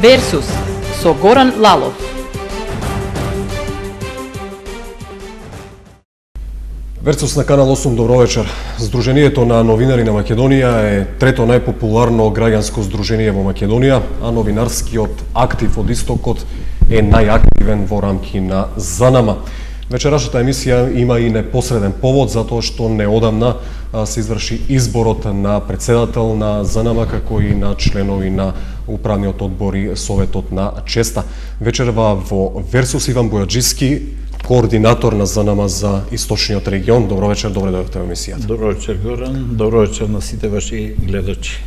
Версус со Горан Лалов. Версус на Канал 8, добро вечер. Сдруженијето на новинари на Македонија е трето најпопуларно граѓанско здружение во Македонија, а новинарскиот актив од истокот е најактивен во рамки на ЗНМ. Вечерашната емисија има и непосреден повод затоа што неодамна се изврши изборот на председател на ЗНМ како и на членови на управниот одбор и советот на ЧЕСТА. Вечерва во Версус Иван Бојаджиски, координатор на ЗНМ за Источниот регион. Добро вечер, добре дојдовте во емисијата. Добро вечер, Горан. Добро вечер на сите ваши гледачи.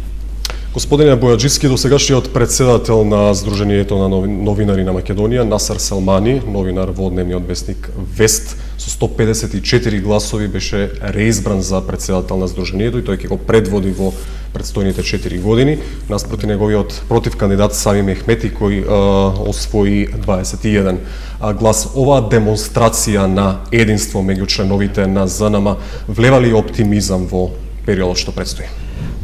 Господине Бојаджиски, досегашниот председател на Сдруженијето на новинари на Македонија, Насер Селмани, новинар во дневниот вестник Вест, со 154 гласови беше реизбран за председател на Сдруженијето и тој ќе го предводи во предстојните 4 години, наспроти неговиот против кандидат Сами Мехмети, кој освои 21 глас. Оваа демонстрација на единство меѓу членовите на ЗНМ влева ли оптимизам во периодот што предстои?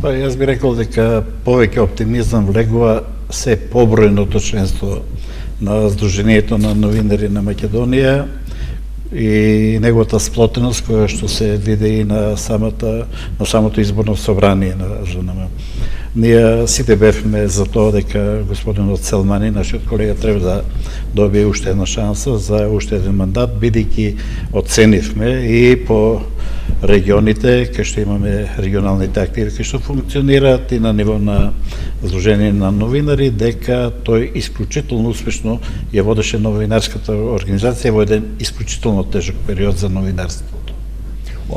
Па, јас би рекол дека повеќе оптимизам влегува се побројното членство на Сдруженијето на новинари на Македонија и неговата сплотеност која што се види и на самото изборно собрание на ЗНМ. Ние сите бевме за тоа дека господинот Селмани, нашиот колега, треба да добие уште една шанса за уште еден мандат, бидејќи оценивме и по регионите, кај што имаме регионалните активи, кај што функционираат и на ниво на Сдружение на новинари, дека тој исклучително успешно ја водеше новинарската организација во еден исклучително тежок период за новинарството.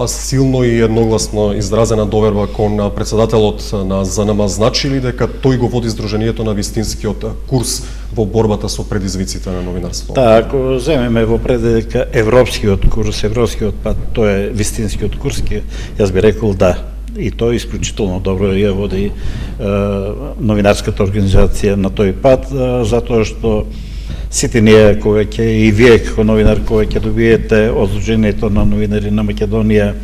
Силно и едногласно изразена доверба кон председателот на ЗНМ значи ли дека тој го води Сдруженијето на вистинскиот курс во борбата со предизвиците на новинарството? Ако земеме во пред дека европскиот курс, европскиот пат, тој е вистинскиот курс, јас би рекол да. И тој исклучително добро ја води новинарската организација на тој пат, затоа што сите ние кои ќе и вие како новинар кои ќе добиете од Сдруженијето на новинари на Македонија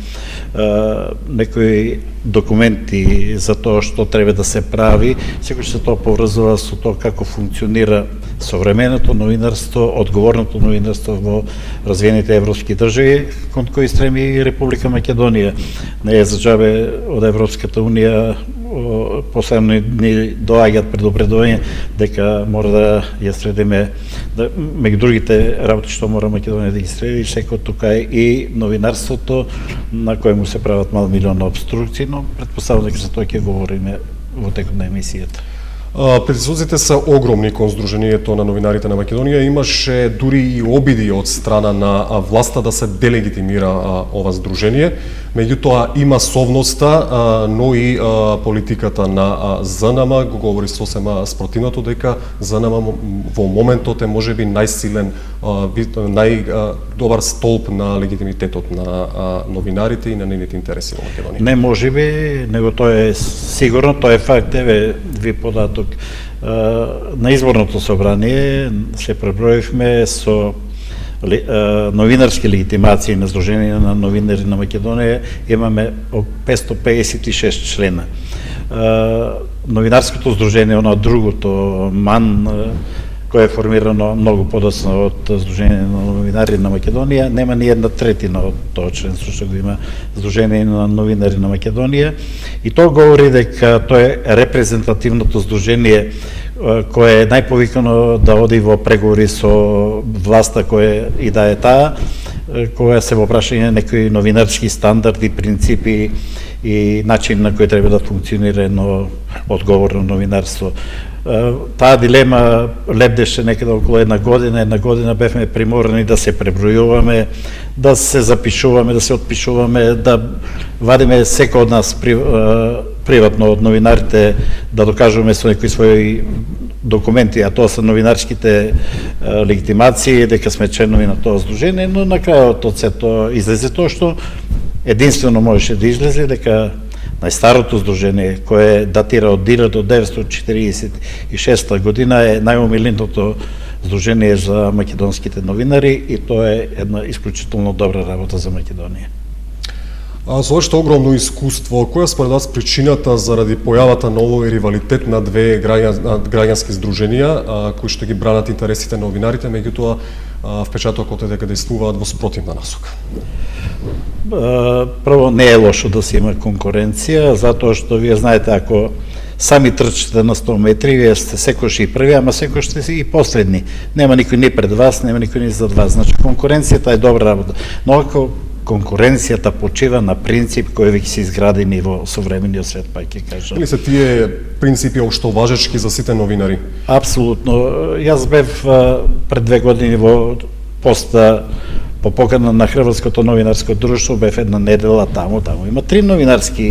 некои документи за тоа што треба да се прави, секогаш се тоа поврзува со тоа како функционира современото новинарство, одговорното новинарство во развиените европски држави, кон кои стреми и Република Македонија. Не е за џабе од Европската унија последно ни доаѓаат предупредување дека мора да ја средиме, меѓу другите работи што мора Македонија да ги среди, секој тука е и новинарството на кој му се прават милиони обструкции, но претпоставувам дека за тоа ќе говориме во текот на емисијата. Предизвиците се огромни кон Сдруженијето на новинарите на Македонија. Имаше дури и обиди од страна на власта да се делегитимира ова здружение. Меѓутоа има совноста, но и политиката на ЗНМ го говори сосема спротивното дека ЗНМ во моментот е можеби најсилен, најдобар столб на легитимитетот на новинарите и на нивните интереси во Македонија. Не можеби, него тоа е сигурно, тоа е факт. Еве ви податок. На изборното собрание се преброивме со новинарски легитимации на Сдружение на новинари на Македонија, имаме 556 члена. Новинарското здружение, оно другото, МАН, кое е формирано многу подоцна од Сдружение на новинари на Македонија, нема ни една третина од тоа членство што го има Сдружение на новинари на Македонија, и тоа говори дека тоа е репрезентативното здружение кое е најповикано да оди во преговори со власта која и да е таа, која се во прашање некои новинарски стандарди, принципи и начин на кој треба да функционира едно одговорно новинарство. Таа дилема лебдеше некаде околу една година бевме приморани да се пребројуваме, да се запишуваме, да се отпишуваме, да вадиме секој од нас приватно од новинарите да докажуваме со некои своји документи, а тоа се новинарските легитимации, дека сме членови на тоа здружение, но на крајот од сето излезе тоа што единствено можеше да излезе, дека најстарото здружение, кое датира од 1946 година, е најомиленото здружение за македонските новинари и тоа е една исклучително добра работа за Македонија. А со вашето огромно искуство, која според вас причината заради појавата на овој ривалитет на две граѓански здруженија кои што ги бранат интересите на новинарите, меѓутоа впечатокот е дека действуваат во спротивна насока? Прво, не е лошо да се има конкуренција, затоа што вие знаете, ако сами трчате на 100 метри, вие сте секојаш и први, ама секојаш сте и последни. Нема никој ни пред вас, нема никој ни зад вас. Значи, конкуренцијата е добра работа. Но ако конкуренцијата почива на принцип кои веќе се изградени во современиот свет, па ќе кажам. Или се тие принципи општо важечки за сите новинари? Апсолутно. Јас бев пред 2 години во поста по покана на Хрватското новинарско друштво, бев една недела таму има 3 новинарски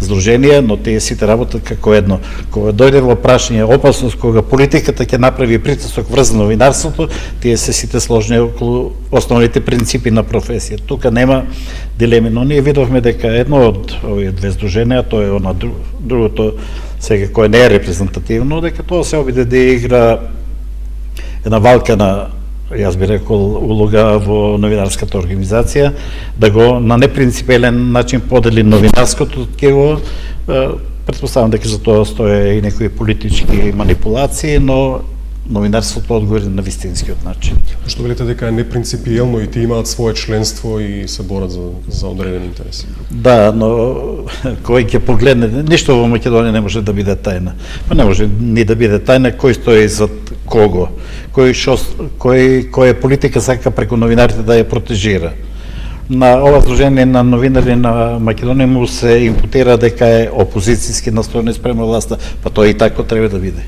здруженија, но тие сите работат како едно. Кога дојде во прашање опасност, кога политиката ќе направи притисок врз новинарството, тие се сите сложни околу основните принципи на професија. Тука нема дилеми, но ние видовме дека едно од овие две здруженија, тоа е она другото, сега кое не е репрезентативно, дека тоа се обиде да игра една валкана, јас би рекол, улога во новинарската организација, да го на непринципелен начин подели новинарското ткиво. Претпоставам дека за тоа стоje и некои политички манипулации, но новинарството одговори на вистинскиот начин. Што велите дека е непринципиелно и тие имаат свое членство и се борат за одредени интереси? Да, но кој ќе погледне, ништо во Македонија не може да биде тајна. Па не може ни да биде тајна кој стои зад кого, која политика сака преку новинарите да ја протежира. На ова здружение на новинари на Македонија му се импутира дека е опозицијски настроен спрема власта, па тоа и тако треба да биде.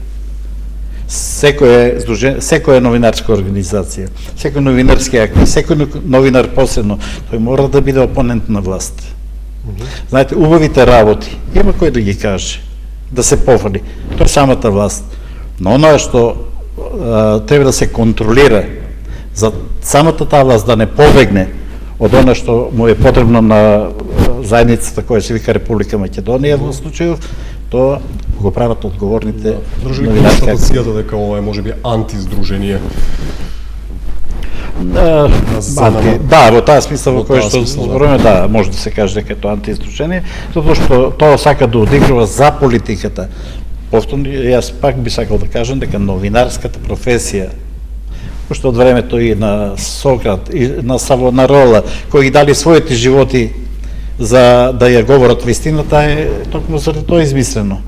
Секоја новинарска организација, секој новинарски актив, секој новинар посебно, тој мора да биде опонент на власт. Знаете, убавите работи, има кој да ги каже, да се пофали, тоа е самата власт. Но оно што треба да се контролира, за самата таа власт да не побегне од она што му е потребно на заедницата која се вика Република Македонија во случајов, тоа го прават одговорните новинарски. Констатацијата дека ова е можеби антиздружение. Да, во таа смисла во кој што зборуваме, да, може да се каже дека е тоа антиздружение, затоа што тоа сака да одигрува за политиката. Повторно, јас пак би сакал да кажам дека новинарската професија, уште од времето и на Сократ, и на Савонарола, кои дали своите животи за да ја говорат вистината, е токму заради тоа измислено.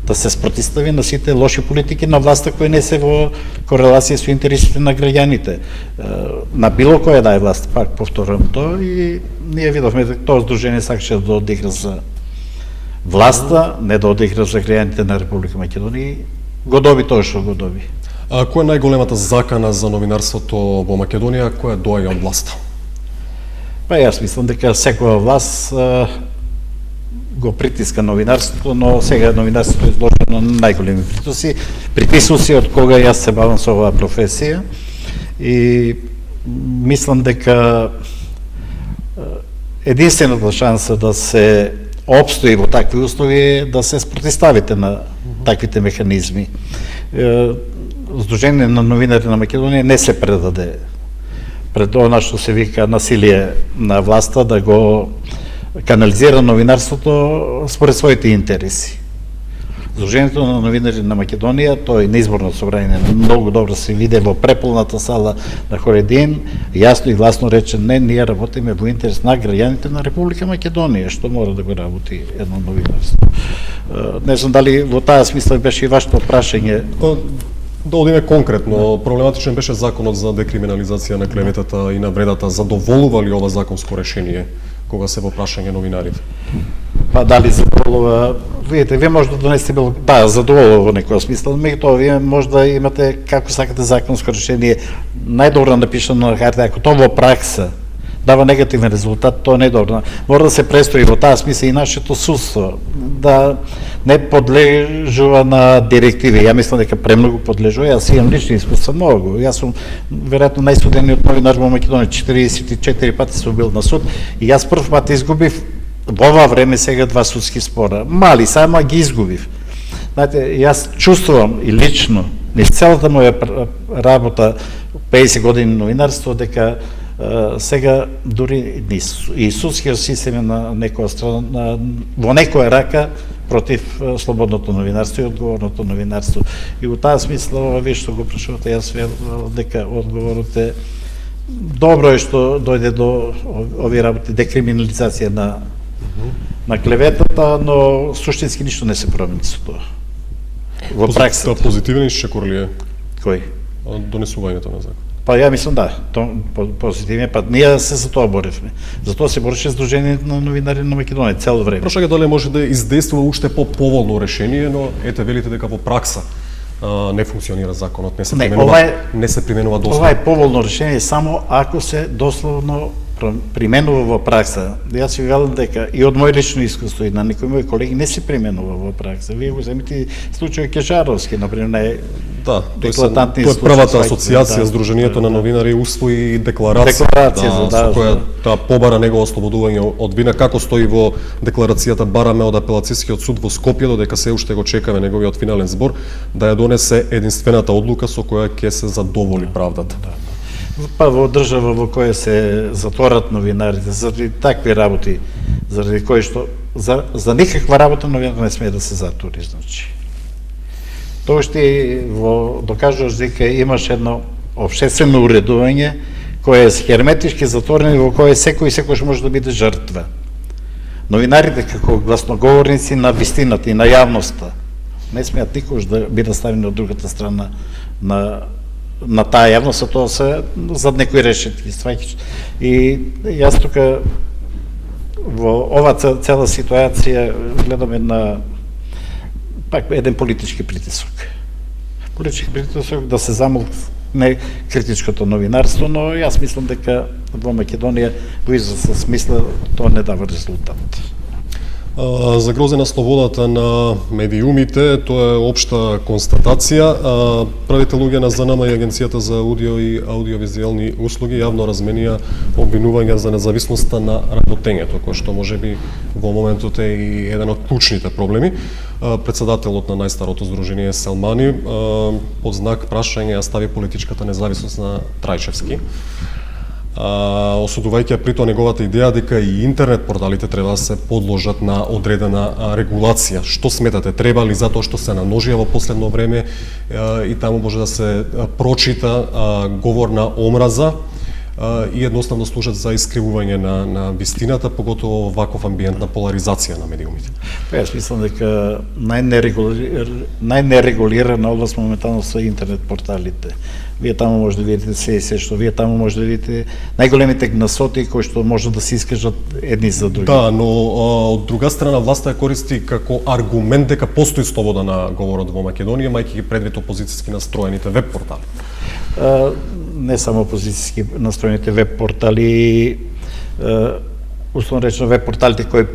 Да се спротистави на сите лоши политики на власта кои не се во корелација со интересите на граѓаните. На било која да е власт, пак повторам тоа, и ние видовме дека тоа здружение сакаше да одигра за власта, не да одигра за граѓаните на Република Македонија, го доби тоа што го доби. А која е најголемата закана за новинарството во Македонија, која доаѓа од власта? Па јас мислам дека секоја власт го притиска новинарството, но сега новинарството е изложено на најголеми притисоци од кога јас се бавам со оваа професија, и мислам дека единствената шанса да се опстои во такви услови е да се спротиставите на таквите механизми. Сдружение на новинари на Македонија не се предаде пред она што се вика насилие на власта, да го канализира новинарството според своите интереси. Сдружението на новинари на Македонија, тој на изборно собрание многу добро се виде во преполната сала на Хоредин, јасно и гласно рече: не, ние работиме во интерес на граѓаните на Република Македонија, што мора да го работи едно новинарство. Не знам дали во таа смисла беше и вашето прашање. Да одиме конкретно, проблематичен беше законот за декриминализација на клеветата и на вредата. Задоволува ли ова законско решение кога се во прашање новинарите? Па дали задоволува? Видите, вие може да донесете било... Да, задоволува во некоја смисла, меѓутоа вие може да имате како сакате законско решение најдобро напишано на карта, ако тоа во пракса дава негативен резултат, тоа не е добро. Мора да се престои во таа смисла и нашето судство, да не подлежува на директиви. Ја мислам дека премногу подлежува, јас имам лични искуства многу. Јас сум веројатно најстудениот новинар во Македонија, 44 пати сум бил на суд, и јас прв пат изгубив во ова време сега 2 судски спора. Мали, само ги изгубив. Знаете, јас чувствувам и лично, низ целата моја работа, 50 години новинарство, дека Сега дури и судскиот систем е на некоја страна, во некоја рака против слободното новинарство и одговорното новинарство. И во таа смисла, вие што го прашувате, јас верувам дека одговорот е добро е што дојде до овие работи, декриминализација на клеветата, но суштински ништо не се промени со тоа. Во праксата. Позитивен исчекор ли е Кој? донесувањето на закон? Па ја мислам да, позитивен пат. Ние се за тоа боривме. За тоа се бореше Сдруженијето на новинари на Македонија цело време. Прашање дали може да издействува уште по-поволно решение, но ете велите дека во пракса не функционира законот, не се применува дословно. Ова е поволно решение само ако се дословно применува во пракса. Јас ви велам дека и од мој лично искуство и на некои мои колеги не се применува во пракса. Вие го земите случај Кежаровски, например, не е тоа е првата асоциација, Сдруженијето на новинари усвои декларација со која таа побара негово ослободување од вина, како стои во декларацијата, бараме од апелацијскиот суд во Скопје, додека се уште го чекаме неговиот финален збор, да ја донесе единствената одлука со која ќе се задоволи правдата. Па во држава во која се затворат новинарите заради такви работи, заради кои што за никаква работа новинар не смее да се затвори, значи. Тоа што докажуваш дека имаш едно општествено уредување кое е херметички затворено и во кое секој може да биде жртва. Новинарите како гласноговорници на вистината и на јавноста не смеат никогаш да бидат ставени од другата страна на таа јавност, а тоа се зад некои решетки стваќаш. И јас тука во ова цела ситуација гледам пак еден политички притисок. Политички притисок да се замолкне критичкото новинарство, но јас мислам дека во Македонија во известна смисла тоа не дава резултат. Загрозена слободата на медиумите, тоа е општа констатација. Првите луѓе на ЗНМ и Агенцијата за аудио и аудиовизуелни услуги јавно разменија обвинувања за независноста на работењето, кој што можеби во моментот е и еден од клучните проблеми. Председателот на најстарото здружение Селмани под знак прашање ја стави политичката независност на Трајчевски, осудувајќи при тоа неговата идеја дека и интернет порталите треба да се подложат на одредена регулација. Што сметате, треба ли затоа што се наножија во последно време и таму може да се прочита говор на омраза и едноставно служат за искривување на вистината, поготово ваков амбиент на поларизација на медиумите? Јас мислам дека најнерегулирана област моментално се интернет порталите. Вие таму може да видите се што вие таму може да видите најголемите гнасоти кои што може да се искажат едни за други. Да, но од друга страна власта ја користи како аргумент дека постои слобода на говорот во Македонија, мајќи ги предвид опозицијски настроените веб портали. Не само опозицијски настроените веб портали, условно речено веб порталите кои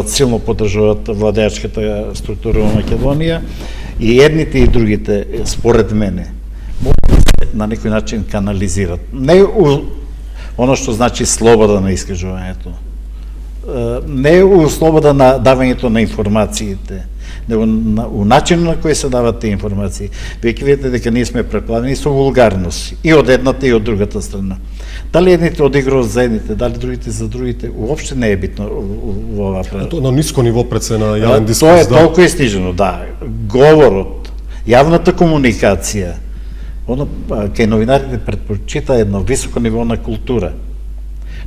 силно поддржуваат владеачката структура во Македонија, и едните и другите, според мене, на некој начин канализират. Не оно што значи слобода на искажувањето, не у слобода на давањето на информациите, него у начин на кој се дават тие информации. Вие ќе видите дека ние сме преплавени со вулгарности и од едната и од другата страна. Дали едните одиграат за едните, дали другите за другите, уопште не е битно во оваа права. Тоа на ниско ниво пред се на јавен дискурс. Тоа е толку истижено, да. Говорот, јавната комуникација, кај новинарите предпочита едно високо ниво на култура.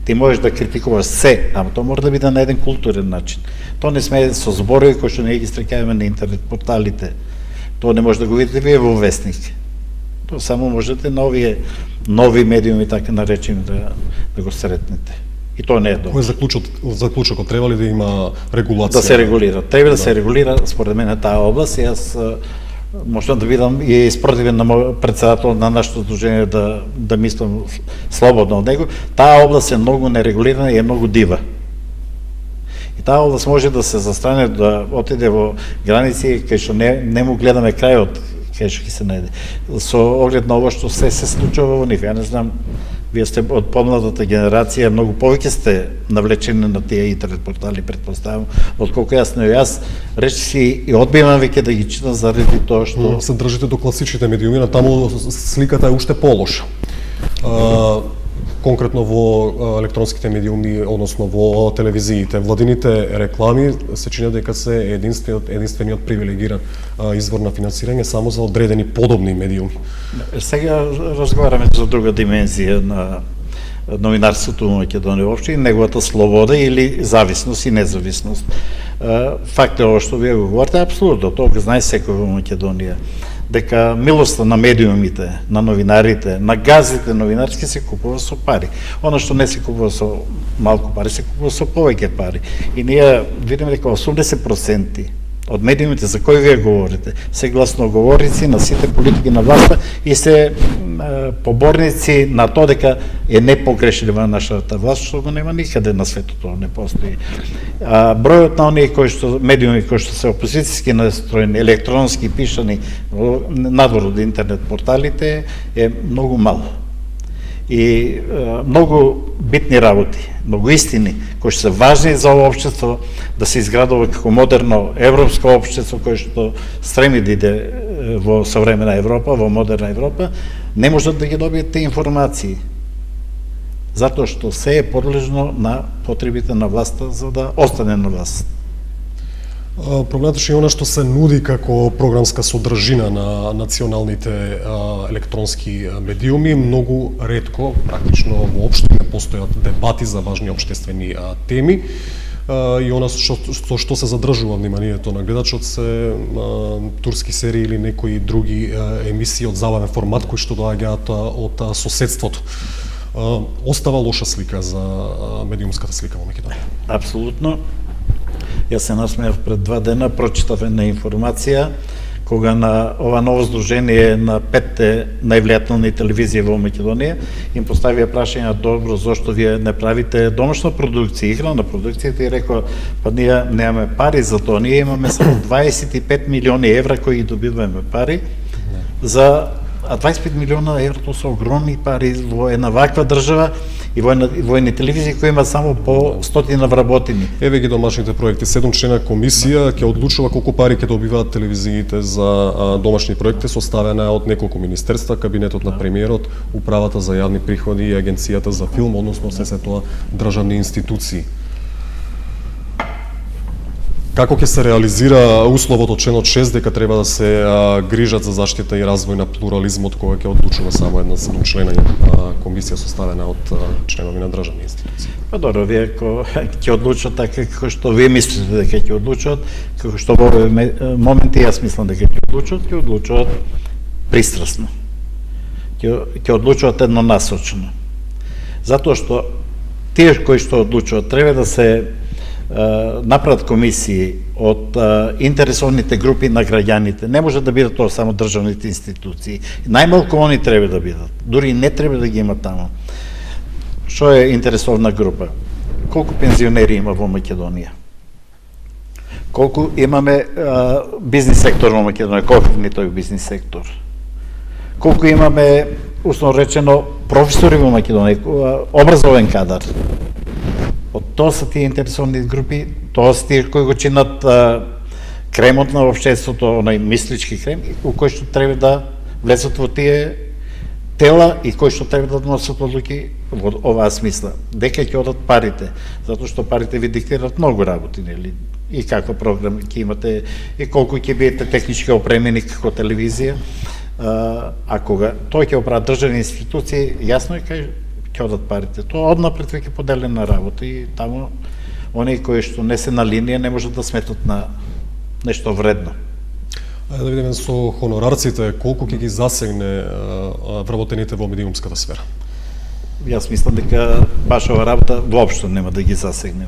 Ти можеш да критикуваш се, ама тоа може да биде на еден културен начин. Тоа не сме со зборови кои што ние ги стрекаваме на интернет порталите. Тоа не може да го видите вие во вестник. Тоа само можете на овие нови медиуми, така наречени, да го сретнете. И тоа не е добро. Кој заклучокот треба ли да има регулација? Да се регулира. Треба да се регулира, според мене, таа област. И јас можам да видам и испротивен на председател на нашето здружение да мислам слободно од него. Таа област е многу нерегулирана и е многу дива. И таа област може да се застране, да отиде во граници кај што не му гледаме крајот, кај што ќе се најде. Со оглед на ово што се случува во нив. Ја не знам, вие сте од помладата генерација, многу повеќе сте навлечени на тие интернет портали, предпоставам, отколку јас не. Јас речиси и одбивам веќе да ги читам заради тоа што се држите до класичните медиуми, таму сликата е уште полоша. конкретно во електронските медиуми, односно во телевизиите. Владините реклами се чини дека се единствениот привилегиран извор на финансирање само за одредени подобни медиуми. Сега разговараме за друга димензија на новинарството во Македонија воопшто и неговата слобода или зависност и независност. Факт е ово што вие го говорите, апсолутно, тоа го знае секој во Македонија, дека милоста на медиумите, на новинарите, на газите новинарски се купува со пари. Оно што не се купува со малку пари, се купува со повеќе пари. И ние видиме дека 80% од медиумите за кои вие говорите се гласноговорици на сите политики на власта и се поборници на тоа дека е непогрешлива нашата власт, што го нема никаде на светот, тоа не постои. Бројот на оние медиуми кои што се опозицијски настроени, електронски пишани надвор од интернет порталите е многу мало. И многу битни работи, многу истини, кои што се важни за ово општество, да се изградува како модерно европско општество, кое што стреми да иде во современа Европа, во модерна Европа, не можат да ги добијат те информации. Затоа што се е подлежно на потребите на власта за да остане на власт. Проблемот е и она што се нуди како програмска содржина на националните електронски медиуми. Многу ретко, практично воопшто не постојат дебати за важни општествени теми. И она што се задржува вниманието на гледачот се турски серии или некои други емисии од забавен формат кои што доаѓаат од соседството. Остава лоша слика за медиумската слика во Македонија. Апсолутно. Јас се насмеав пред 2 дена, прочитав една информација кога на ова ново здружение на 5 највлијателни телевизии во Македонија им поставија прашање: добро, зошто вие не правите домашна продукција, играна продукција? И рекоа: па ние немаме пари за тоа, ние имаме само 25 милиони евра кои ги добиваме пари за 25 милиона евра, тоа се огромни пари во една ваква држава и во една телевизија која има само по 100 вработени. Еве ги домашните проекти. 7 члена комисија ќе одлучува колку пари ќе добиваат телевизиите за домашни проекти, составена од неколку министерства, кабинетот на премиерот, управата за јавни приходи и агенцијата за филм, односно се тоа државни институции. Како ќе се реализира условот од членот 6 дека треба да се грижат за заштита и развој на плурализмот кога ќе одлучува само една 7-члена комисија составена од членови на државни институции? Па добро, вие ќе одлучат така како што вие мислите дека ќе одлучат, како што во моменти јас мислам дека ќе одлучат пристрасно. Ќе одлучат еднонасочно. Затоа што тие кои што одлучуваат треба да се направат комисии од интересовните групи на граѓаните. Не може да бидат тоа само државните институции. Најмалку они треба да бидат. Дури не треба да ги има таму. Што е интересовна група? Колку пензионери има во Македонија? Колку имаме бизнис сектор во Македонија? Колку е тој бизнис сектор? Колку имаме, условно речено, професори во Македонија, образовен кадар? Од тоа се тие интересовни групи, тоа се тие кои го чинат кремот на општеството, онај мислички крем, у кој што треба да влезат во тие тела и кои што треба да носат одлуки во оваа смисла. Дека ќе одат парите, затоа што парите ви диктираат многу работи, нели? И каква програма ќе имате, и колку ќе бидете технички опремени како телевизија. А кога тоа ќе оправат државни институции, јасно е кај ќе одат парите. Тоа однапред веќе поделена работа и таму оние кои што не се на линија не можат да сметат на нешто вредно. Ајде да видиме со хонорарците колку ќе ги засегне вработените во медиумската сфера. Јас мислам дека баш ова работа воопшто нема да ги засегне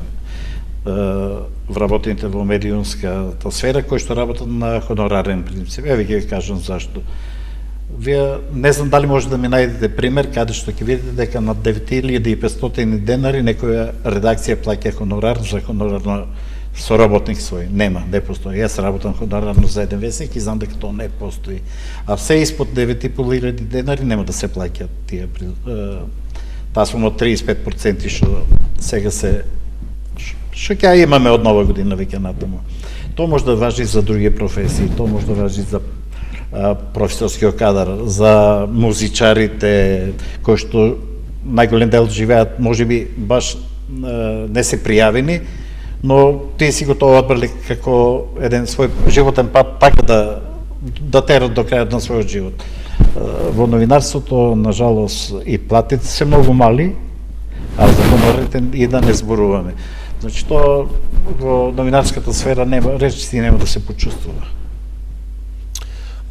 вработените во медиумската сфера кои што работат на хонорарен принцип. Еве ќе ви кажам зашто. Вие не знам дали може да ми најдете пример каде што ќе видите дека на 9500 денари некоја редакција плаќа хонорар за хонорарно соработник свој. Нема, не постои. Јас работам хонорарно за еден весник и знам дека тоа не постои. А се испод 9500 денари нема да се плаќаат тие. Таа сум од 35% што сега се што ќе имаме од нова година веќе натаму. Тоа може да важи за други професии, тоа може да важи за професорскиот кадар, за музичарите кои што најголем дел живеат, може би, баш не се пријавени, но тие си го тоа одбрали како еден свој животен пат, така да терат до крајот на својот живот. Во новинарството, нажалост, и платите се многу мали, а за гонорарите и да не зборуваме. Значи, тоа во новинарската сфера речиси нема да се почувствува.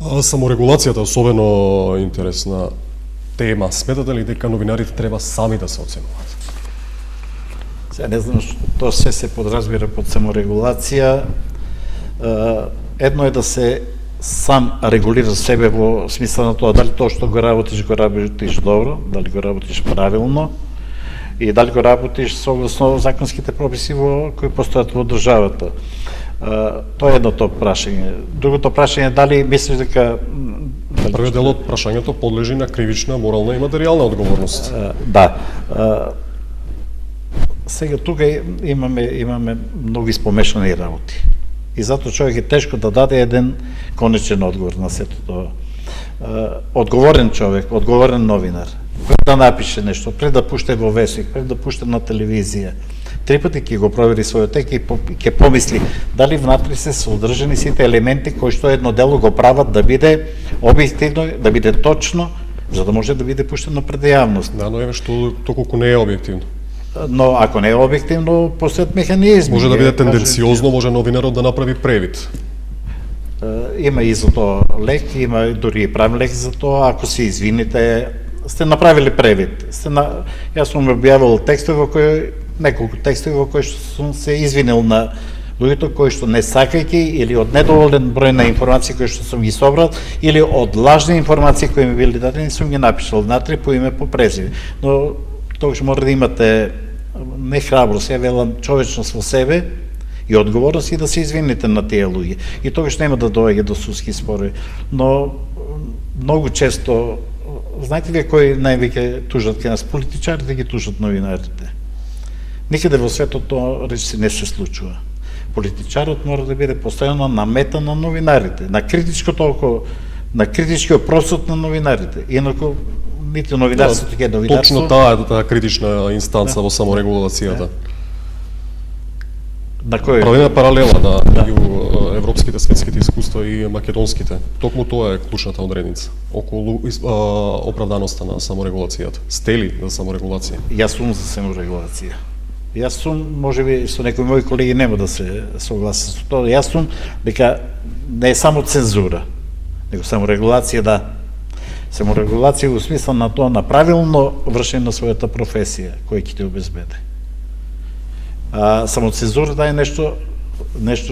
Саморегулацијата е особено интересна тема. Сметате ли дека новинарите треба сами да се оценуваат? Сега не знам што се подразбира под саморегулација. Едно е да се сам регулира себе во смисла на тоа дали тоа што го работиш добро, дали го работиш правилно и дали го работиш согласно законските прописи кои постојат во државата. Тоа е едното прашање. Другото прашање е дали мислиш дека... Првиот дел од прашањето подлежи на кривична, морална и материјална одговорност. Да. Сега тука имаме многу испомешани работи. И затоа човек е тешко да даде еден конечен одговор на сето тоа. Одговорен човек, одговорен новинар, кој да напише нешто, пред да пуште во весник, пред да пуште на телевизија, 3 пати ќе го провери својот тек и ќе помисли дали внатре се содржани сите елементи кои што едно дело го прават да биде објективно, да биде точно, за да може да биде пуштено пред јавност. Да, но еве што толку не е објективно. Но ако не е објективно, постојат механизми. Може да биде тенденциозно, може новинарот да направи превид. Има и за тоа лек, има дури и правен лек за тоа, ако се извините, сте направили превид. Јас сум објавил текстови неколку текстови во кои што сум се извинил на луѓето кои што не сакајќи или од недоволен број на информации кои што сум ги собрал или од лажни информации кои ми били дадени, сум ги напишал внатре по име, по презиме. Но тогаш мора да имате не храброст, ја велам човечност во себе и одговорност и да се извините на тие луѓе. И тогаш нема да доаѓа до судски спорови. Но многу често, знаете ли кои највеќе тужат кај нас? Политичарите ги тужат новинарите. Никаде во светот тоа речиси не се случува. Политичарот мора да биде постојано на мета на новинарите, на критичкиот просуд на новинарите. Инаку нити новинарството ќе е новинарство. Точно таа критична инстанца во саморегулацијата. На кој? Правиме паралела меѓу европските, светските искуства и македонските. Токму тоа е клучната одредница околу оправданоста на саморегулацијата. Сте ли за саморегулација? Јас сум за саморегулација. Јас сум, можеби со некои мои колеги нема да се согласат со тоа. Јас сум дека не е само цензура, него саморегулација да. Саморегулација во смисла на тоа на правилно вршење на својата професија кој ќе ти обезбеди. Самоцензурата е нешто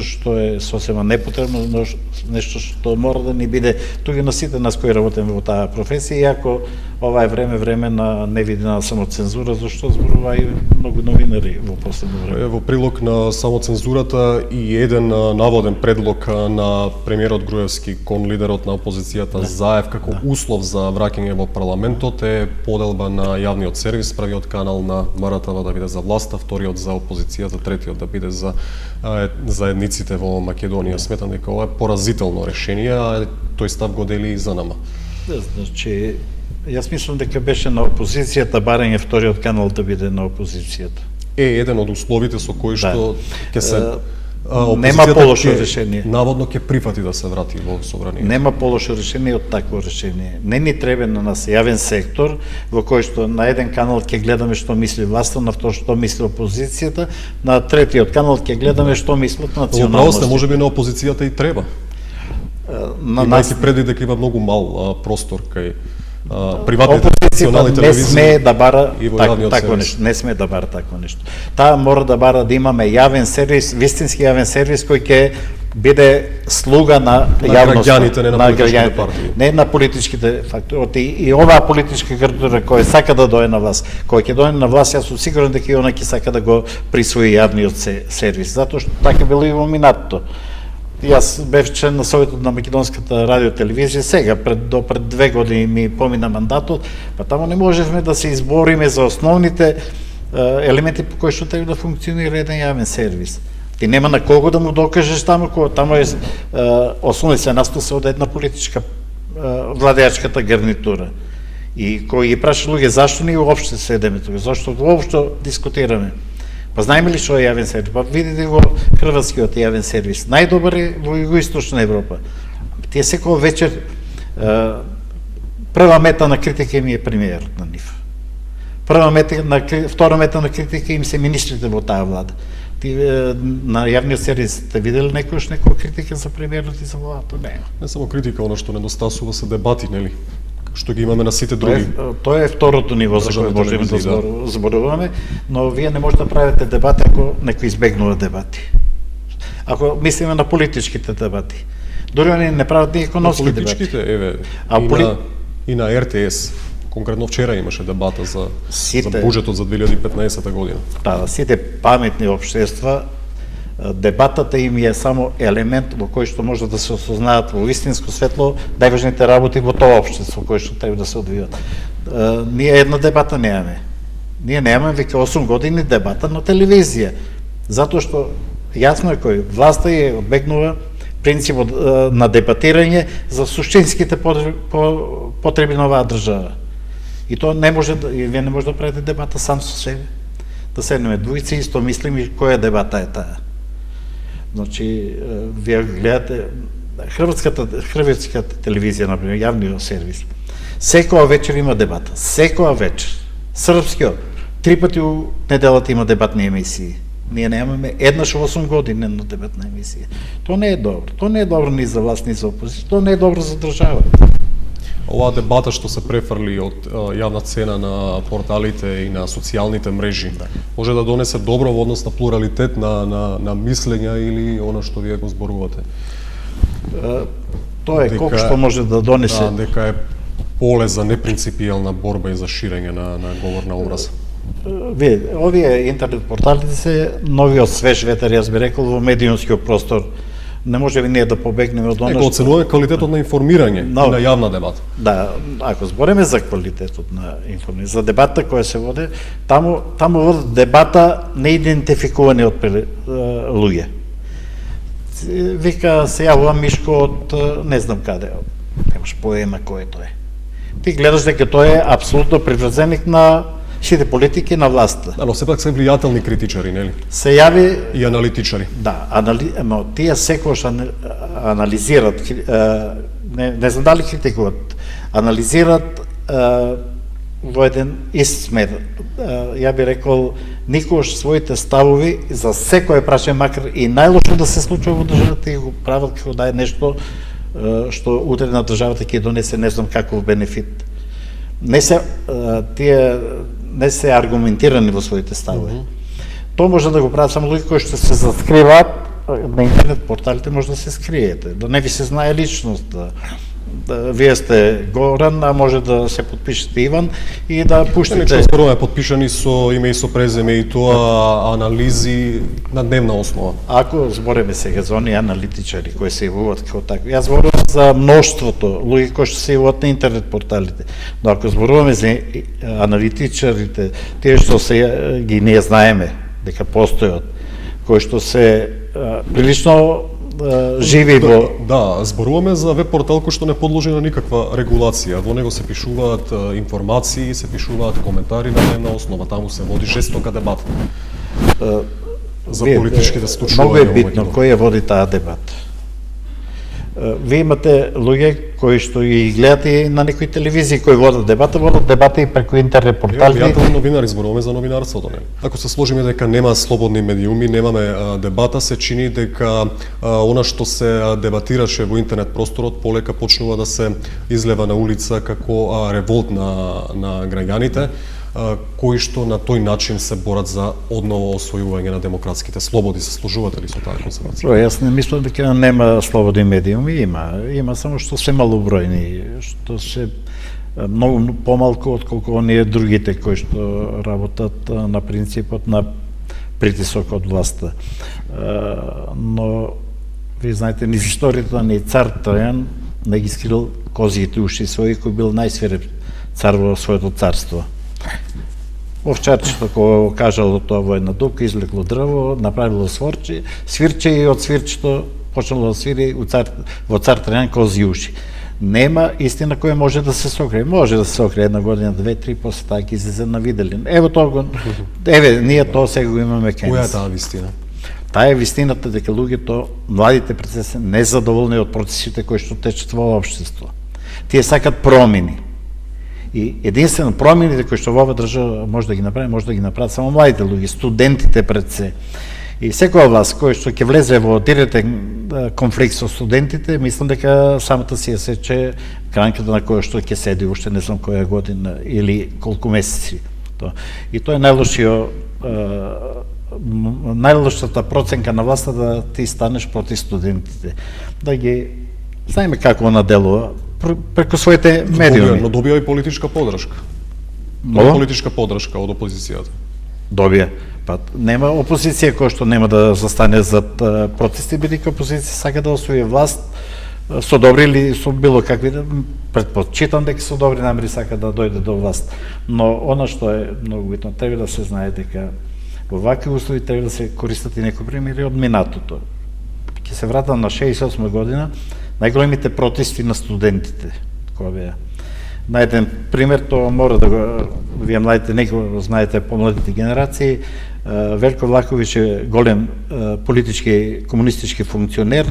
што е сосема непотребно, нешто што мора да ни биде тука на сите нас кои работиме во таа професија, иако ова е време на невидена самоцензура, зашто зборува и многу новинари во последно време. Во прилог на самоцензурата и еден наводен предлог на премиерот Груевски кон лидерот на опозицијата Заев како услов за враќање во парламентот е поделба на јавниот сервис, првиот канал на МРТВ да биде за власта, вториот за опозицијата, третиот да биде за заедниците во Македонија. Сметам дека ова е поразително решение, а тој став го дели и за нама. Значи, јас мислам дека беше на опозицијата барање вториот канал да биде на опозицијата. Еден од условите со кои што ќе се нема полошо решение. Наводно ќе прифати да се врати во собранието. Нема полошо решение од такво решение. Не ни треба на нас јавен сектор во кој што на еден канал ќе гледаме што мисли власта, на втор што мисли опозицијата, на третиот канал ќе гледаме што мислат националности. Право сте, можеби на опозицијата и треба. Имајќи преди дека има многу мал простор кај приватните национални телевизии. Не сме да бара такво нешто, не сме да бара такво нешто. Таа мора да бара да имаме јавен сервис, вистински јавен сервис кој ќе биде слуга на јавноста, на политичките партии. Не на политичките фактори. И оваа политичка гарнитура која сака да дојде на власт, кој ќе дојде на власт, јас сум сигурен дека и она ќе сака да го присвои јавниот сервис, затоа што така било и во минатото. Јас бев член на Советот на македонската радиотелевизија, сега пред 2 години ми помина мандатот, па тамо не можевме да се избориме за основните елементи по кои што треба да функционира еден јавен сервис. Ти нема на кого да му докажеш тамо е основни се настои од една политичка владеачката гарнитура. И кој ги праша луѓе, зашто ние уопште седеме тука, зашто уопшто дискутираме? Па знаеме ли што е јавен сервис? Па видите го хрватскиот јавен сервис. Најдобар е во Југоисточна Европа. Тие секој вечер прва мета на критика им е премиерот на нив. Втора мета на критика им се министрите во таа влада. На јавниот сервис сте видели некојаш некоја критика за премиерот и за владата? Не. Не само критика, она што недостасува се дебати, нели? Што ги имаме на сите други. Тоа е второто ниво за кое можеме да зборуваме, но вие не можете да правите дебати ако некој избегнува дебати. Ако мислиме на политичките дебати. Дури они не прават ни економски дебати. Политичките, еве, и на РТС. Конкретно вчера имаше дебата за буџетот за 2015 година. Да, сите паметни општества, дебатата им е само елемент во кој што може да се осознаат во истинско светло најважните работи во тоа општество кој што треба да се одвијат. Ние една дебата немаме. Ние немаме веќе 8 години дебата на телевизија. Затоа што јасно е кој власта е одбегнува принципот на дебатирање за суштинските потреби на оваа држава. И тоа не може вие не може да правите дебата сам со себе. Да седнеме двојци и исто мислиме која дебата е таа. Значи, вие гледате хрватската телевизија, например, јавниот сервис. Секоја вечер има дебата. Секоја вечер. Српскиот 3 пати у неделата има дебатни емисии. Ние немаме еднаш во 8 години една дебатна емисија. Тоа не е добро. Тоа не е добро ни за власт, ни за опозиција. Тоа не е добро за држава. Оваа дебата што се префрли од јавна цена на порталите и на социјалните мрежи, може да донесе добро во однос на плуралитет на мислења или она што вие го зборувате? Тоа е колку што може да донесе. Да, дека е поле за непринципијална борба и за ширење на говор на образ. Овие интернет порталите се новиот свеж ветер, јас би рекол, во медиумскиот простор. Не може ние да побегнеме од она што... оценуваме квалитетот на информирање и на јавна дебата. Да, ако збориме за квалитетот на информирање, за дебата која се води, таму водат дебата неидентификувани од луѓе. Вика, се јавува Мишко од не знам каде, немаш поема кој тоа е. Ти гледаш дека тоа е апсолутно приврзеник на сите политики на власта. Но сепак се влијателни критичари, нели? Се јави и аналитичари. Да, тие секојаш анализират, не знам дали критикуват, анализират во еден ист смер. Ја би рекол, никош своите ставови за секој прашање, макар и најлошо да се случува во државата, и го прават како да е нешто што утре на државата ќе донесе не знам каков бенефит. Не се аргументирани во своите ставови. Тоа може да го прават само луѓе кои што се заскриваат на интернет порталите, може да се скриете, да не ви се знае личност. Вие сте Горан, а може да се подпишете Иван и да пуштите... Нече зборуваме подпишани со име и со преземе и тоа анализи на дневна основа. Ако збориме сега за оние аналитичари кои се јавуваат како такви, јас зборувам за мноштвото луѓе кои што се јавуваат на интернет порталите. Но ако зборуваме за аналитичарите, тие што се ги ние знаеме дека постојат, кои што се прилично живи во... Да, зборуваме за веб портал кој што не подложи на никаква регулација. Во него се пишуваат информации, се пишуваат коментари на дневна основа. Таму се води жестока дебата за политичките случувања. Многу е битно кој ја води таа дебата. Вие имате луѓе кои што ги гледате и на некои телевизии кои водат дебата и преку интернет портали. Влијателни новинари, зборуваме за новинарството, нели? Ако се сложиме дека нема слободни медиуми, немаме дебата, се чини дека она што се дебатираше во интернет просторот полека почнува да се излева на улица како револт на граѓаните, кои што на тој начин се борат за одново освојување на демократските слободи. Се сложувате ли со таа концепција? Јас не мислам дека нема слободни медиуми, има само што се малобројни, што се многу помалку отколку оние другите кои што работат на принципот на притисок од власта. Но ви знаете, низ историјата ни цар Тројан не ги скрил козиите уши своји, кој бил најсвиреп цар во своето царство. Овчарчето кој кажало тоа во една дупка, извлекло дрво, направило свирче и од свирчето почнало да свири во цар Тројан кози уши. Нема истина која може да се сокрие. Може да се сокрие една година, две, три, после таа ќе излезе на виделин. Ево тоа го, ние тоа сега го имаме кај Која е нас. таа вистина? Таа е вистината дека луѓето, младите преце се незадоволни од процесите кои што течат во општество. Тие сакат промени. И единствено промените кои што во оваа држава може да ги направат само младите луѓе, студентите пред се. И секоја власт кој што ќе влезе во директен конфликт со студентите, мислам дека самата си ја сече кранката на која што ќе седи уште не знам која година или колку месеци. И тоа е најлошата проценка на власта да ти станеш против студентите. Да ги знаеме како она делува преку своите медиуми. Но добија и политичка поддршка. Политичка поддршка од опозицијата. Добија. Па нема опозиција која што нема да застане зад протести, бидејќи опозиција сака да освои власт со добри или со било какви, предпочитам дека со добри намери сака да дојде до власт. Но она што е многу битно, треба да се знае дека во вакви услови треба да се користат и некои примери од минатото. Ќе се вратам на 68 година, најголемите протести на студентите која беа. Најден пример, тоа мора да го, вие младите не го знаете, помладите генерации, Велко Влаховиќ е голем политички, комунистички функционер,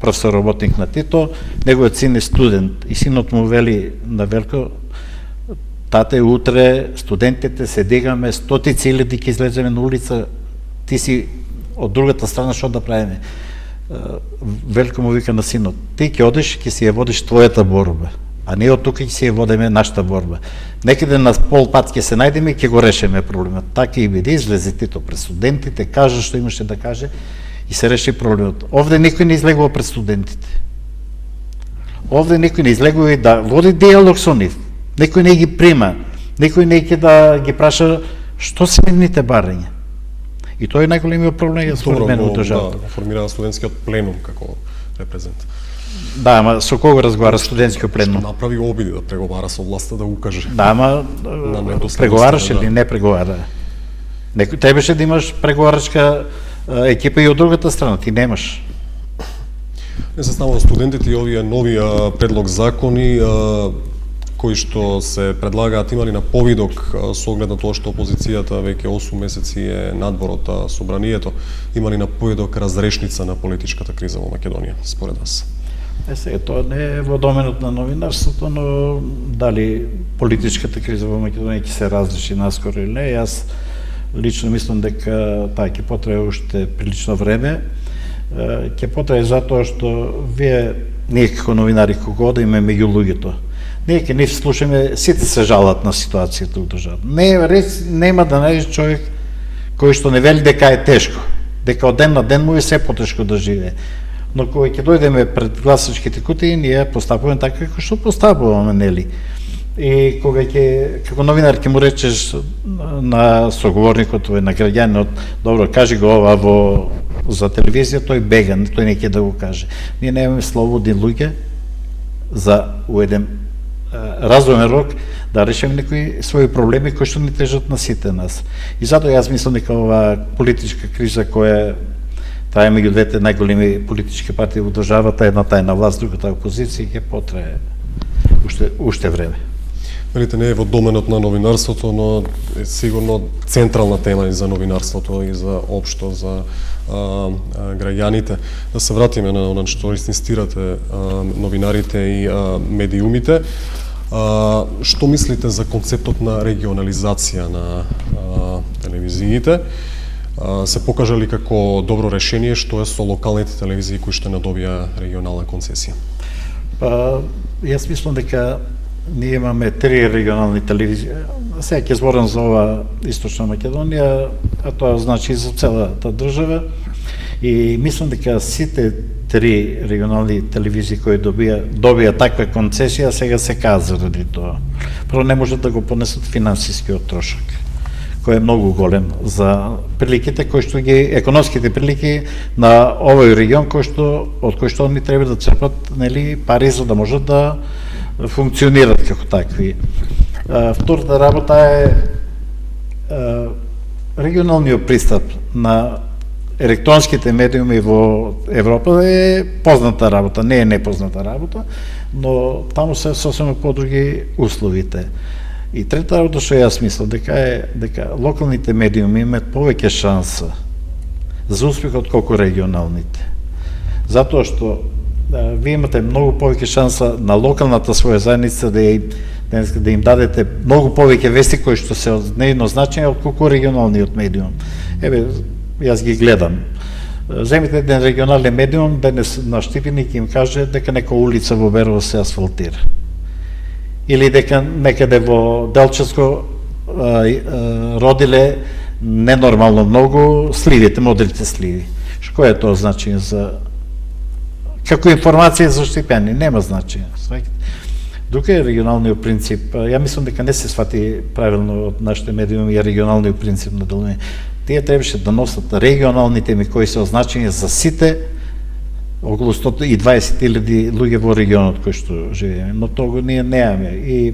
професор работник на Тито, неговиот син е студент и синот му вели на Велко: тате, утре студентите се дигаме, стотици илјади ќе излеземе на улица, ти си од другата страна, што да правиме? Велко му вика на синот: ти ќе одиш, ќе си ја водиш твојата борба, а ние од тука ќе си ја водиме нашата борба. Некаде на пол пат ќе се најдеме и ќе го решиме проблемот. Така и биде, излезе Тито пред студентите, кажа што имаше да каже и се реши проблемот. Овде никој не излегува пред студентите. Овде никој не излегува и да води диалог со нив. Некој не ги прима. Некој не ќе да ги праша што се нивните барања. И тоа е најголемиот проблем според мене во државата. Да, формира студентскиот пленум како репрезент. Да, ама со кого разговара студентскиот пленум? Што направи обиди да преговара со власта, да укаже. Да, ама преговараш или не преговара? Некој требаше да имаш преговарачка екипа и од другата страна, ти немаш. Не се ставува студентите и овие нови предлог закони кои што се предлагаат имали на повидок со оглед на тоа што опозицијата веќе 8 месеци е надвор од собранието, имали на повидок разрешница на политичката криза во Македонија, според вас? Сега, тоа не е во доменот на новинарството, но дали политичката криза во Македонија ќе се разреши наскоро или не, јас лично мислам дека таа ќе потреба уште прилично време. Ќе потреба затоа што ние како новинари кога одиме меѓу луѓето, ние ќе нив слушаме, сите се жалат на ситуацијата во државата. Нема да најдеш човек кој што не вели дека е тешко, дека од ден на ден му е се потешко да живее. Но кога ќе дојдеме пред гласачките кутии, ние постапуваме така како што постапуваме, нели? И кога како новинар ќе му речеш на соговорникот на граѓанинот: добро, кажи го ова за телевизија, тој бега, тој не ќе да го каже. Ние немаме слободни луѓе за еден разумен рок да решиме некои своји проблеми кои што ни тежат на сите нас. И затоа јас мислам дека оваа политичка криза која трае меѓу двете најголеми политички партии во државата, едната е на власт, другата опозиција, ќе потрае уште време. Велите, не е во доменот на новинарството, но е сигурно централна тема и за новинарството и за општо за граѓаните. Да се вратиме на она што инсистирате новинарите и медиумите. Што мислите за концептот на регионализација на телевизиите? Се покажа ли како добро решение што е со локалните телевизии кои што не добија регионална концесија? Јас мислам дека ние имаме 3 регионални телевизии. Сега ќе зборам за ова Источна Македонија, а тоа значи и за целата држава. И мислам дека сите 3 регионални телевизии кои добија таква концесија, сега се каза заради тоа. Прво не можат да го понесат финансискиот трошок, кој е многу голем за приликите кои што економските прилики на овој регион од кој што они треба да црпат, нели, пари за да можат да функционират како такви. Втората работа е регионалниот пристап на електронските медиуми во Европа е позната работа, не е непозната работа, но таму се сосема подруги условите. И трета работа што јас мислам дека локалните медиуми имаат повеќе шанса за успех отколку регионалните. Затоа што вие имате многу повеќе шанса на локалната своја заедница да им дадете многу повеќе вести кои што се од нейно значење отколку регионалниот медиум. Еве, јас ги гледам. Земите еден регионален медиум денес на Штипиник им каже дека нека улица во Берово се асфалтира. Или дека некаде во Делчевско родиле ненормално многу сливите, модерите сливи. Кој е тоа значење за како информација за Штипјани? Нема значење. Друг е регионалниот принцип. Ја мислам дека не се свати правилно од нашите медиуми и регионалниот принцип на делување. Тие требаше да носат регионални теми кои се означени за сите околу 120.000 луѓе во регионот кој што живееме, но тоа ние неаме. И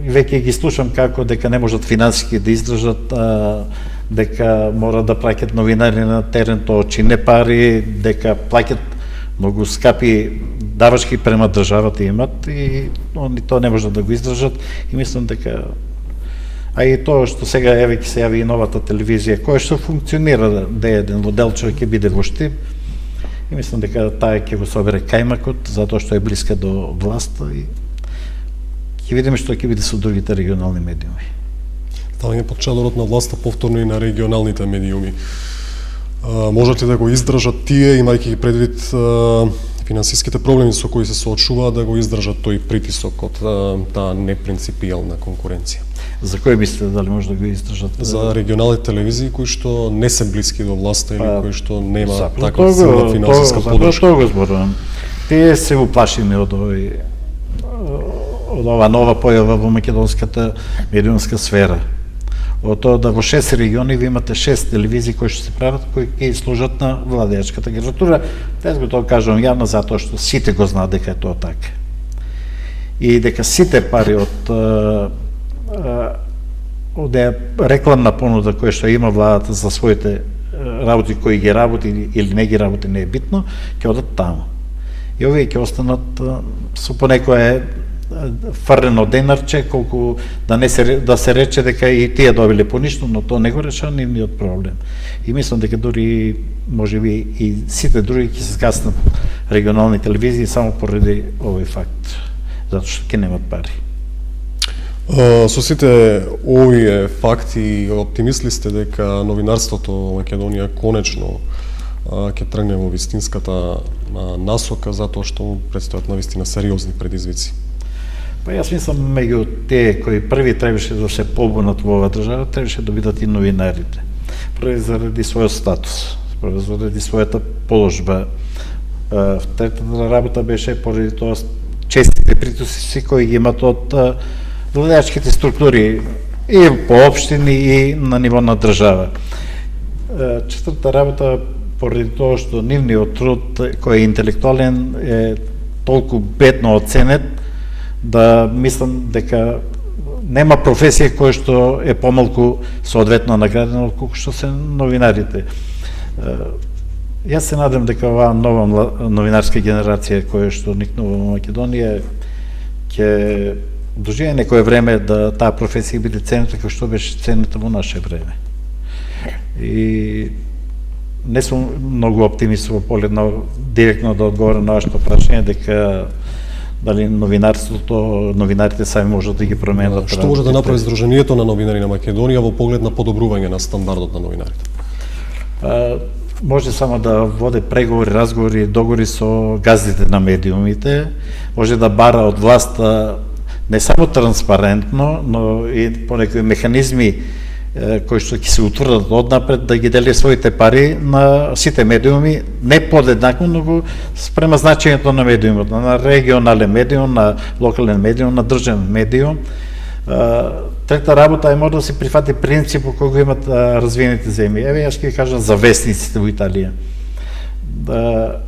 веќе ги слушам како дека не можат финансиски да издржат, дека мора да плаќат новинари на терен, тоа чине пари, дека плаќат многу скапи давачки према државата имат и они тоа не можат да го издржат и мислам дека и тоа што сега еве ќе се јави и новата телевизија која што функционира еден во Делчево ќе биде во Штип и мислам дека таа ќе го собере кајмакот затоа што е блиска до власта и ќе видиме што ќе биде со другите регионални медиуми. Ставање под чадорот на власта повторно и на регионалните медиуми. Можат ли да го издржат тие, имајќи предвид финансиските проблеми со кои се соочуваат, да го издржат тој притисок од таа непринципијална конкуренција? За кој мислите дали може да го издржат? За регионалните телевизии кои што не се блиски до власта или кои што нема таква силна финансиска поддршка. Тоа го зборувам. Тие се уплашени од ова нова појава во македонската медиумска сфера. Од тоа да во 6 региони ви имате 6 телевизии кои што се прават, кои ќе служат на владеачката гарнитура. Тез го тоа кажувам јавно затоа што сите го знаат дека е тоа така. И дека сите пари од рекламна понуда која што има владата за своите работи кои ги работи или не ги работи, не е битно, ќе одат таму. И овие ќе останат со понекое фрлено денарче, колку да се рече дека и тие добиле поништо, но тоа не го решава нивниот проблем. И мислам дека дури можеби и сите други ќе се скаснат регионални телевизии само поради овој факт, затоа што ќе немат пари. Со сите овие факти, оптимист ли сте дека новинарството во Македонија конечно ќе тргне во вистинската насока, затоа што му предстојат навистина сериозни предизвици? Па јас мислам меѓу тие кои први требаше да се побунат во оваа држава, требаше да бидат и новинарите. Први заради својот статус, први заради својата положба. Третата работа беше поради тоа честите притисци кои ги имат од владеачките структури и по општини и на ниво на држава. Четврта работа поради тоа што нивниот труд кој е интелектуален е толку бедно оценет да мислам дека нема професија која што е помалку соодветно наградена отколку што се новинарите. Јас се надам дека оваа нова новинарска генерација која што никнува во Македонија ќе доживее некое време да таа професија биде ценета како што беше ценета во наше време. И не сум многу оптимист во поглед на директно да одговорам на вашето прашање дека дали новинарите сами можат да ги променат. Што може да направи Сдруженијето на новинари на Македонија во поглед на подобрување на стандардот на новинарите? Може само да воде преговори, разговори, договори со газдите на медиумите, може да бара од власта не само транспарентно, но и по некои механизми кои што ќе се утврдат однапред да ги дели своите пари на сите медиуми, не подеднакво, но спрема значењето на медиумот, на регионален медиум, на локален медиум, на државен медиум. Трета работа е може да се прифати принципот кој го имат развиените земји. Еве јас ќе ви кажам за вестниците во Италија.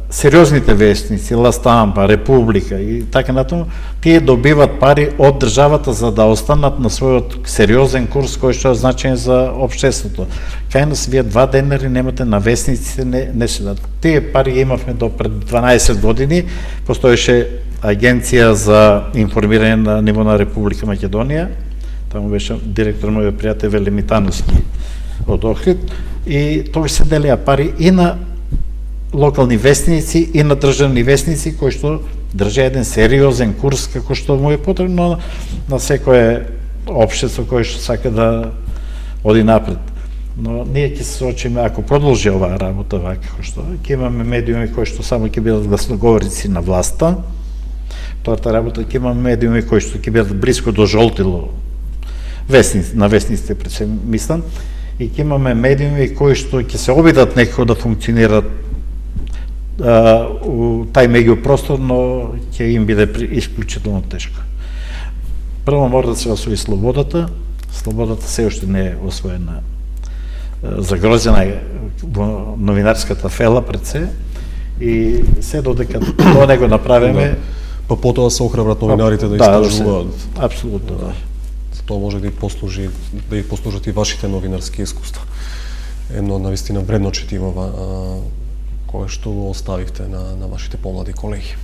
сериозните вестници, Ла Стампа, Република и така натаму, тие добиват пари од државата за да останат на својот сериозен курс кој што е значен за општеството. Кај нас вие 2 денари немате на вестниците, не се дадат. Тие пари имавме до пред 12 години, постоеше агенција за информирање на ниво на Република Македонија, таму беше директор мојот пријател Веле Митановски од Охрид, и тој се делеа пари и на локални вестници и на државни вестници кои што држа еден сериозен курс како што му е потребно на секое општество кое што сака да оди напред. Но ние ќе се соочиме, ако продолжи оваа работа вака како што, ќе имаме медиуми кои што само ќе бидат гласноговорици на власта. Втората работа, ќе имаме медиуми кои што ќе бидат близко до жолтило на вестниците пред се мислам, и ќе имаме медиуми кои што ќе се обидат некако да функционират у тај меѓупростор, но ќе им биде исклучително тешко. Прво мора да се освои слободата. Слободата се уште не е освоена. Загрозена е во новинарската фела пред се, и се додека тоа не го направиме, Па потоа се охрабрат новинарите да истражуваат. Апсолутно, да. Тоа може да ги послужат и вашите новинарски искуства. Едно навистина вредно четиво кое што го оставивте на вашите помлади колеги.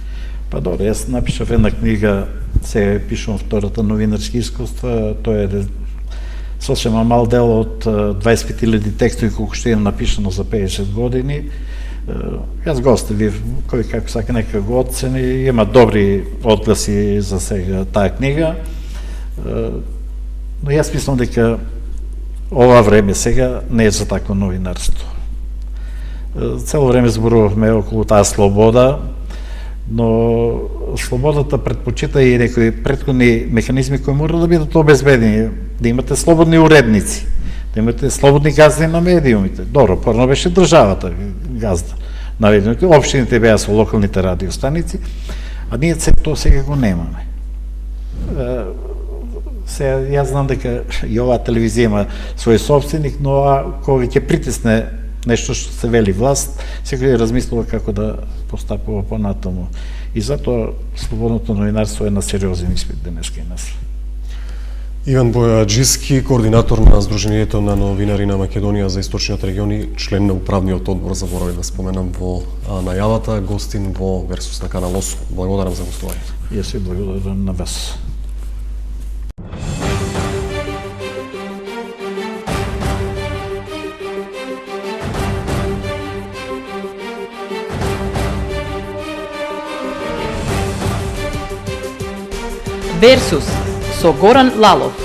Па добре, јас напишав една книга, се пишувам втората новинарски искуства, тоа е сосема мал дел од 25.000 текстови колку што имам напишано за 50 години. Јас го оставив, кој како сака нека го оцени, има добри одгласи за сега таа книга, но јас мислам дека ова време сега не е за такво новинарство. Цело време зборувавме околу таа слобода, но слободата предпочита и некои претходни механизми кои мора да бидат обезбедени, да имате слободни уредници, да имате слободни газди на медиумите. Добро, порно беше државата газда на медиумите, општините беа со локалните радиостаници, а ние тоа сега го немаме. Сега, јас знам дека и оваа телевизија има свој собственик, но кога ќе притисне нешто што се вели власт, секој размислува како да постапува понатаму. И затоа слободното новинарство е на сериозен испит денеска и нас. Иван Бојаджиски, координатор на Сдруженијето на новинари на Македонија за Источниот регион и член на управниот одбор, заборавив да споменам во најавата, гостин во Версус на Канал 8. Благодарам за гостувањето. Јас се благодарам на вас. Версус со Горан Лалов.